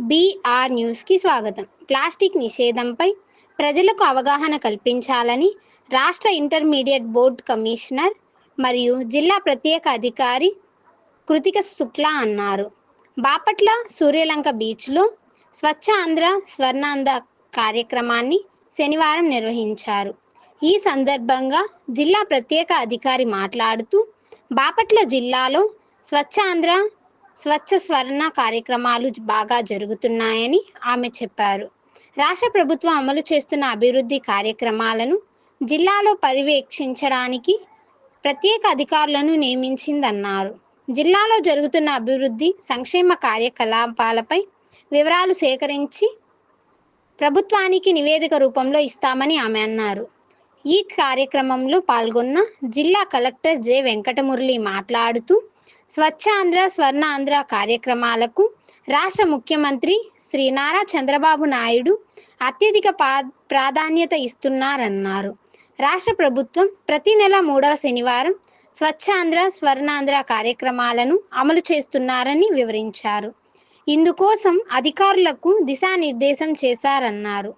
BR న్యూస్కి స్వాగతం. Plastic నిషేధంపై ప్రజలకు అవగాహన కల్పించాలని రాష్ట్ర ఇంటర్మీడియట్ బోర్డు కమిషనర్ మరియు జిల్లా ప్రత్యేక అధికారి కృతిక శుక్లా అన్నారు. బాపట్ల సూర్యలంక బీచ్లో స్వచ్ఛ ఆంధ్ర స్వర్ణాంధ్ర కార్యక్రమాన్ని శనివారం నిర్వహించారు. ఈ సందర్భంగా జిల్లా ప్రత్యేక అధికారి మాట్లాడుతూ బాపట్ల జిల్లాలో స్వచ్ఛ ఆంధ్ర స్వచ్ఛ స్వర్ణ కార్యక్రమాలు బాగా జరుగుతున్నాయని ఆమె చెప్పారు. రాష్ట్ర ప్రభుత్వం అమలు చేస్తున్న అభివృద్ధి కార్యక్రమాలను జిల్లాలో పర్యవేక్షించడానికి ప్రత్యేక అధికారులను నియమించిందన్నారు. జిల్లాలో జరుగుతున్న అభివృద్ధి సంక్షేమ కార్యకలాపాలపై వివరాలు సేకరించి ప్రభుత్వానికి నివేదిక రూపంలో ఇస్తామని ఆమె అన్నారు. ఈ కార్యక్రమంలో పాల్గొన్న జిల్లా కలెక్టర్ జె వెంకటమురళి మాట్లాడుతూ స్వచ్ఛ ఆంధ్ర స్వర్ణ ఆంధ్ర కార్యక్రమాలకు రాష్ట్ర ముఖ్యమంత్రి శ్రీ నారా చంద్రబాబు నాయుడు అత్యధిక ప్రాధాన్యత ఇస్తున్నారన్నారు. రాష్ట్ర ప్రభుత్వం ప్రతి నెల 3వ శనివారం స్వచ్ఛ ఆంధ్ర స్వర్ణాంధ్ర కార్యక్రమాలను అమలు చేస్తున్నారని వివరించారు. ఇందుకోసం అధికారులకు దిశానిర్దేశం చేశారన్నారు.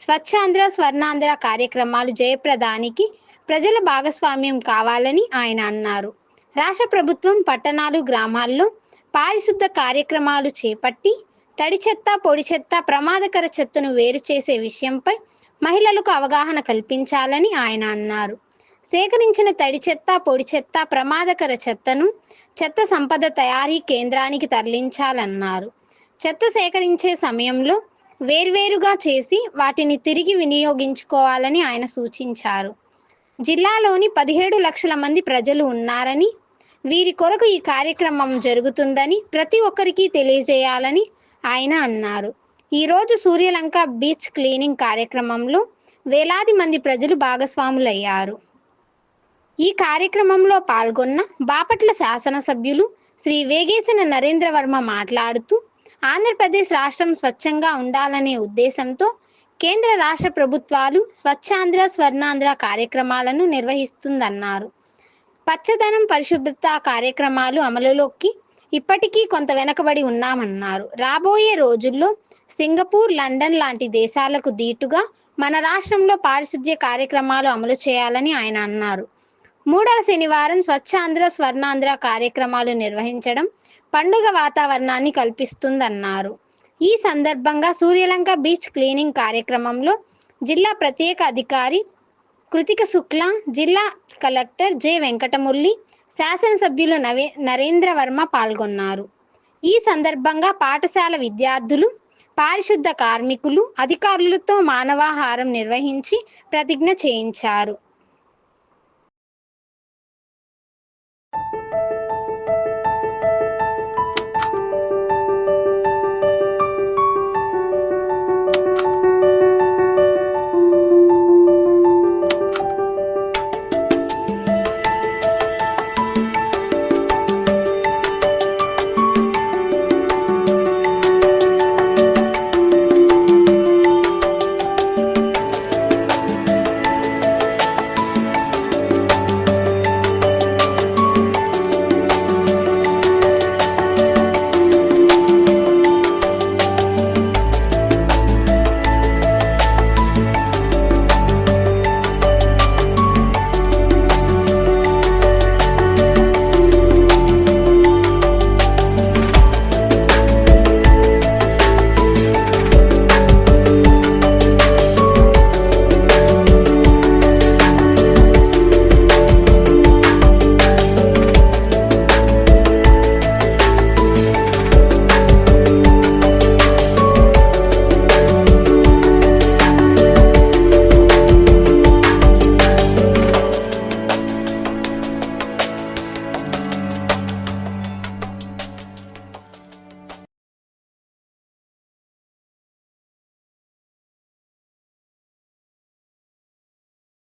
స్వచ్ఛాంధ్ర స్వర్ణాంధ్ర కార్యక్రమాలు జయప్రదానికి ప్రజల భాగస్వామ్యం కావాలని ఆయన అన్నారు. రాష్ట్ర ప్రభుత్వం పట్టణాలు గ్రామాల్లో పారిశుద్ధ కార్యక్రమాలు చేపట్టి తడి చెత్త పొడి చెత్త ప్రమాదకర చెత్తను వేరు చేసే విషయంపై మహిళలకు అవగాహన కల్పించాలని ఆయన అన్నారు. సేకరించిన తడి చెత్త పొడి చెత్త ప్రమాదకర చెత్తను చెత్త సంపద తయారీ కేంద్రానికి తరలించాలన్నారు. చెత్త సేకరించే సమయంలో వేర్వేరుగా చేసి వాటిని తిరిగి వినియోగించుకోవాలని ఆయన సూచించారు. జిల్లాలోని 17 లక్షల మంది ప్రజలు ఉన్నారని, వీరి కొరకు ఈ కార్యక్రమం జరుగుతుందని ప్రతి ఒక్కరికి తెలియజేయాలని ఆయన అన్నారు. ఈరోజు సూర్యలంక బీచ్ క్లీనింగ్ కార్యక్రమంలో వేలాది మంది ప్రజలు భాగస్వాములయ్యారు. ఈ కార్యక్రమంలో పాల్గొన్న బాపట్ల శాసనసభ్యులు శ్రీ వేగేసిన నరేంద్రవర్మ మాట్లాడుతూ ఆంధ్రప్రదేశ్ రాష్ట్రం స్వచ్ఛంగా ఉండాలనే ఉద్దేశంతో కేంద్ర రాష్ట్ర ప్రభుత్వాలు స్వచ్ఛాంధ్ర స్వర్ణాంధ్ర కార్యక్రమాలను నిర్వహిస్తుందన్నారు. పచ్చదనం పరిశుభ్రత కార్యక్రమాలు అమలులోకి ఇప్పటికీ కొంత వెనకబడి ఉన్నామన్నారు. రాబోయే రోజుల్లో సింగపూర్, లండన్ లాంటి దేశాలకు దీటుగా మన రాష్ట్రంలో పారిశుద్ధ్య కార్యక్రమాలు అమలు చేయాలని ఆయన అన్నారు. 3వ శనివారం స్వచ్ఛాంధ్ర స్వర్ణాంధ్ర కార్యక్రమాలు నిర్వహించడం పండుగ వాతావరణాన్ని కల్పిస్తుందన్నారు. ఈ సందర్భంగా సూర్యలంక బీచ్ క్లీనింగ్ కార్యక్రమంలో జిల్లా ప్రత్యేక అధికారి కృతిక శుక్లా, జిల్లా కలెక్టర్ జె వెంకటమురళి, శాసనసభ్యులు నరేంద్రవర్మ పాల్గొన్నారు. ఈ సందర్భంగా పాఠశాల విద్యార్థులు, పారిశుద్ధ కార్మికులు అధికారులతో మానవాహారం నిర్వహించి ప్రతిజ్ఞ చేయించారు.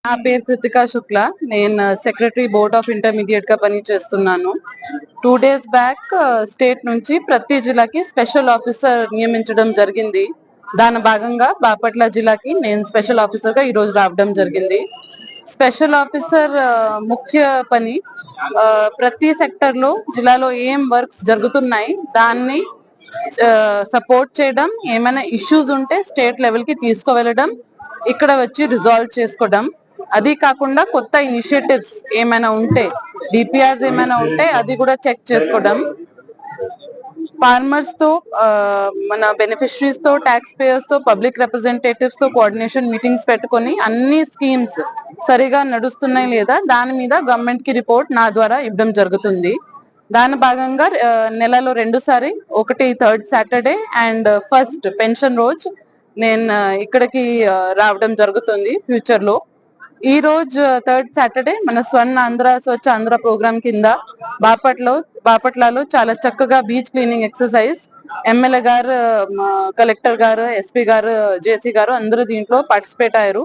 నా పేరు కృతికా శుక్లా. నేను సెక్రటరీ బోర్డ్ ఆఫ్ ఇంటర్మీడియట్ గా పని చేస్తున్నాను. 2 days బ్యాక్ స్టేట్ నుంచి ప్రతి జిల్లాకి స్పెషల్ ఆఫీసర్ నియమించడం జరిగింది. దాని భాగంగా బాపట్ల జిల్లాకి నేను స్పెషల్ ఆఫీసర్ గా ఈ రోజు రావడం జరిగింది. స్పెషల్ ఆఫీసర్ ముఖ్య పని ప్రతి సెక్టర్ లో జిల్లాలో ఏం వర్క్స్ జరుగుతున్నాయి దాన్ని సపోర్ట్ చేయడం, ఏమైనా ఇష్యూస్ ఉంటే స్టేట్ లెవెల్ కి తీసుకువెళ్ళడం, ఇక్కడ వచ్చి రిజాల్వ్ చేసుకోవడం. అది కాకుండా కొత్త ఇనిషియేటివ్స్ ఏమైనా ఉంటే, డిపిఆర్స్ ఏమైనా ఉంటే అది కూడా చెక్ చేసుకోవడం. ఫార్మర్స్ తో, మన బెనిఫిషరీస్ తో, ట్యాక్స్ పేయర్స్ తో, పబ్లిక్ రిప్రజెంటేటివ్స్ తో కోఆర్డినేషన్ మీటింగ్స్ పెట్టుకొని అన్ని స్కీమ్స్ సరిగా నడుస్తున్నాయి లేదా దాని మీద గవర్నమెంట్ కి రిపోర్ట్ నా ద్వారా ఇవ్వడం జరుగుతుంది. దాని భాగంగా నెలలో 2 సారి, ఒకటి 3rd Saturday and 1st pension రోజు నేను ఇక్కడికి రావడం జరుగుతుంది ఫ్యూచర్ లో. ఈ రోజు 3rd సాటర్డే మన స్వచ్ఛ ఆంధ్ర ప్రోగ్రామ్ కింద బాపట్లలో చాలా చక్కగా బీచ్ క్లీనింగ్ ఎక్సర్సైజ్ ఎమ్మెల్యే గారు, కలెక్టర్ గారు, ఎస్పీ గారు, జేసీ గారు అందరూ దీంట్లో పార్టిసిపేట్ అయ్యారు.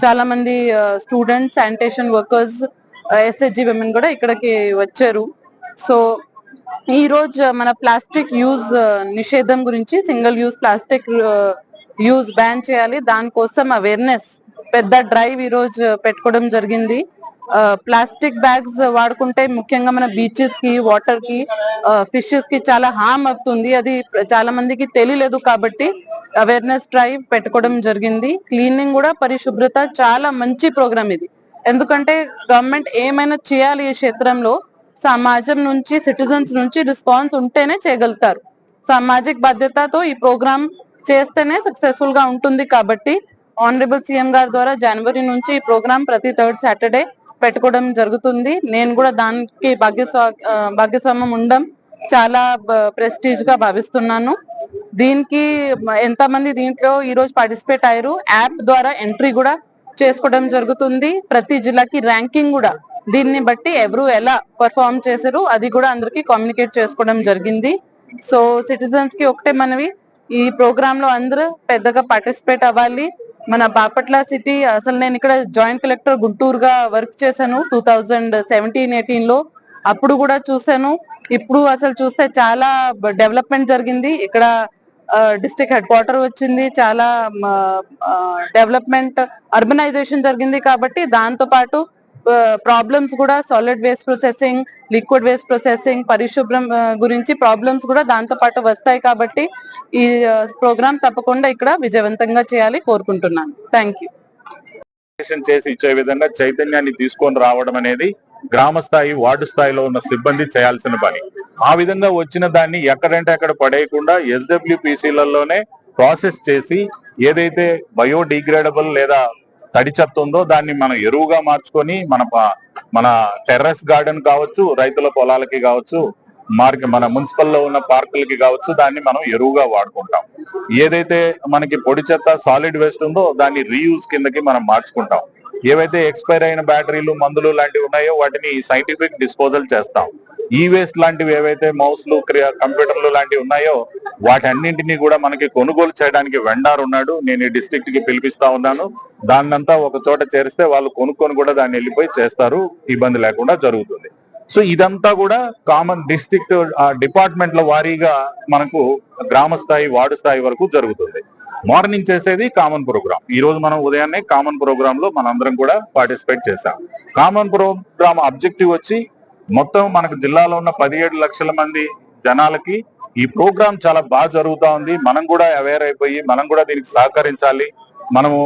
చాలా మంది students, sanitation workers, SHG women కూడా ఇక్కడికి వచ్చారు. సో ఈ రోజు మన ప్లాస్టిక్ యూజ్ నిషేధం గురించి, single use plastic use ban చేయాలి, దానికోసం అవేర్నెస్ పెద్ద డ్రైవ్ ఈ రోజు పెట్టుకోవడం జరిగింది. ప్లాస్టిక్ బ్యాగ్స్ వాడుకుంటే ముఖ్యంగా మన బీచెస్ కి, వాటర్ కి, ఫిషెస్ కి చాలా హార్మ్ అవుతుంది. అది చాలా మందికి తెలియలేదు కాబట్టి అవేర్నెస్ డ్రైవ్ పెట్టుకోవడం జరిగింది. క్లీనింగ్ కూడా, పరిశుభ్రత చాలా మంచి ప్రోగ్రామ్ ఇది. ఎందుకంటే గవర్నమెంట్ ఏమైనా చేయాలి ఈ క్షేత్రంలో, సమాజం నుంచి, సిటిజన్స్ నుంచి రెస్పాన్స్ ఉంటేనే చేయగలుగుతారు. సామాజిక బాధ్యతతో ఈ ప్రోగ్రామ్ చేస్తేనే సక్సెస్ఫుల్ గా ఉంటుంది. కాబట్టి ఆనరబుల్ సీఎం గారి ద్వారా జనవరి నుంచి ఈ ప్రోగ్రామ్ ప్రతి 3rd సాటర్డే పెట్టుకోవడం జరుగుతుంది. నేను కూడా దానికి భాగస్వామ్యం ఉండడం చాలా ప్రెస్టీజ్ గా భావిస్తున్నాను. దీనికి ఎంతమంది దీంట్లో ఈ రోజు పార్టిసిపేట్ అయ్యారు, యాప్ ద్వారా ఎంట్రీ కూడా చేసుకోవడం జరుగుతుంది. ప్రతి జిల్లాకి ర్యాంకింగ్ కూడా దీన్ని బట్టి ఎవరు ఎలా పర్ఫార్మ్ చేశారు అది కూడా అందరికి కమ్యూనికేట్ చేసుకోవడం జరిగింది. సో సిటిజన్స్ కి ఒకటే మనవి, ఈ ప్రోగ్రామ్ లో అందరూ పెద్దగా పార్టిసిపేట్ అవ్వాలి. మన బాపట్ల సిటీ, అసలు నేను ఇక్కడ జాయింట్ కలెక్టర్ గుంటూరుగా వర్క్ చేశాను 2017-18 లో. అప్పుడు కూడా చూసాను, ఇప్పుడు అసలు చూస్తే చాలా డెవలప్మెంట్ జరిగింది. ఇక్కడ డిస్ట్రిక్ట్ హెడ్ క్వార్టర్ వచ్చింది, చాలా డెవలప్మెంట్, అర్బనైజేషన్ జరిగింది. కాబట్టి దాంతో పాటు ప్రాబ్లమ్స్ కూడా, solid waste processing, liquid waste processing, పరిశుభ్రం గురించి ప్రాబ్లమ్స్ కూడా దాంతో పాటు వస్తాయి. కాబట్టి ఈ ప్రోగ్రామ్ తప్పకుండా ఇక్కడ విజయవంతంగా చేయాలి కోరుకుంటున్నాను. Thank you. చేసి ఇచ్చే విధంగా చైతన్యాన్ని తీసుకొని రావడం అనేది గ్రామ స్థాయి, వార్డు స్థాయిలో ఉన్న సిబ్బంది చేయాల్సిన పని. ఆ విధంగా వచ్చిన దాన్ని ఎక్కడంటే అక్కడ పడేయకుండా SWPCలలోనే ప్రాసెస్ చేసి ఏదైతే బయోడిగ్రేడబుల్ లేదా తడి చెత్త ఉందో దాన్ని మనం ఎరువుగా మార్చుకొని మన టెర్రస్ గార్డెన్ కావచ్చు, రైతుల పొలాలకి కావచ్చు, మన మున్సిపల్ లో ఉన్న పార్కులకి కావచ్చు, దాన్ని మనం ఎరువుగా వాడుకుంటాం. ఏదైతే మనకి పొడి చెత్త, సాలిడ్ వేస్ట్ ఉందో దాన్ని రీయూజ్ కిందకి మనం మార్చుకుంటాం. ఏవైతే ఎక్స్పైర్ అయిన బ్యాటరీలు, మందులు లాంటివి ఉన్నాయో వాటిని సైంటిఫిక్ డిస్పోజల్ చేస్తాం. ఈ వేస్ట్ లాంటివి ఏవైతే మౌస్లు, కంప్యూటర్లు లాంటివి ఉన్నాయో వాటన్నింటినీ కూడా మనకి కొనుగోలు చేయడానికి వెండార్ ఉన్నాడు. నేను ఈ డిస్ట్రిక్ట్ కి పిలిపిస్తా ఉన్నాను. దాన్నంతా ఒక చోట చేరిస్తే వాళ్ళు కొనుక్కొని కూడా దాన్ని వెళ్ళిపోయి చేస్తారు, ఇబ్బంది లేకుండా జరుగుతుంది. సో ఇదంతా కూడా కామన్ డిస్ట్రిక్ట్ డిపార్ట్మెంట్ల వారీగా మనకు గ్రామ స్థాయి, వార్డు స్థాయి వరకు జరుగుతుంది. మార్నింగ్ చేసేది కామన్ ప్రోగ్రామ్. ఈ రోజు మనం ఉదయాన్నే కామన్ ప్రోగ్రామ్ లో మనందరం కూడా పార్టిసిపేట్ చేశాం. కామన్ ప్రోగ్రామ్ ఆబ్జెక్టివ్ వచ్చి మొత్తం మనకు జిల్లాలో ఉన్న 17 లక్షల మంది జనాలకి ఈ ప్రోగ్రామ్ చాలా బాగా జరుగుతా ఉంది. మనం కూడా అవేర్ అయిపోయి మనం కూడా దీనికి సహకరించాలి, మనము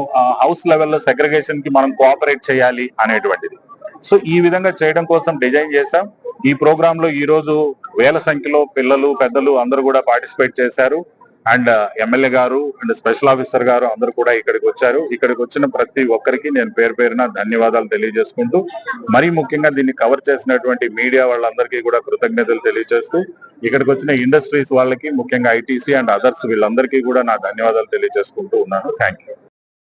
హౌస్ లెవెల్లో సెగ్రిగేషన్ కి మనం కోఆపరేట్ చేయాలి అనేటువంటిది. సో ఈ విధంగా చేయడం కోసం డిజైన్ చేశాం. ఈ ప్రోగ్రామ్ లో ఈ రోజు వేల సంఖ్యలో పిల్లలు, పెద్దలు అందరూ కూడా పార్టిసిపేట్ చేశారు. అండ్ ఎమ్మెల్యే గారు అండ్ స్పెషల్ ఆఫీసర్ గారు అందరూ కూడా ఇక్కడికి వచ్చారు. ఇక్కడికి వచ్చిన ప్రతి ఒక్కరికి నేను పేరు పేరున ధన్యవాదాలు తెలియజేసుకుంటూ, మరీ ముఖ్యంగా దీన్ని కవర్ చేసినటువంటి మీడియా వాళ్ళందరికీ కూడా కృతజ్ఞతలు తెలియజేస్తూ, ఇక్కడికి వచ్చిన ఇండస్ట్రీస్ వాళ్ళకి, ముఖ్యంగా ITC అండ్ అదర్స్ వీళ్ళందరికీ కూడా నా ధన్యవాదాలు తెలియజేసుకుంటూ ఉన్నాను. Thank you.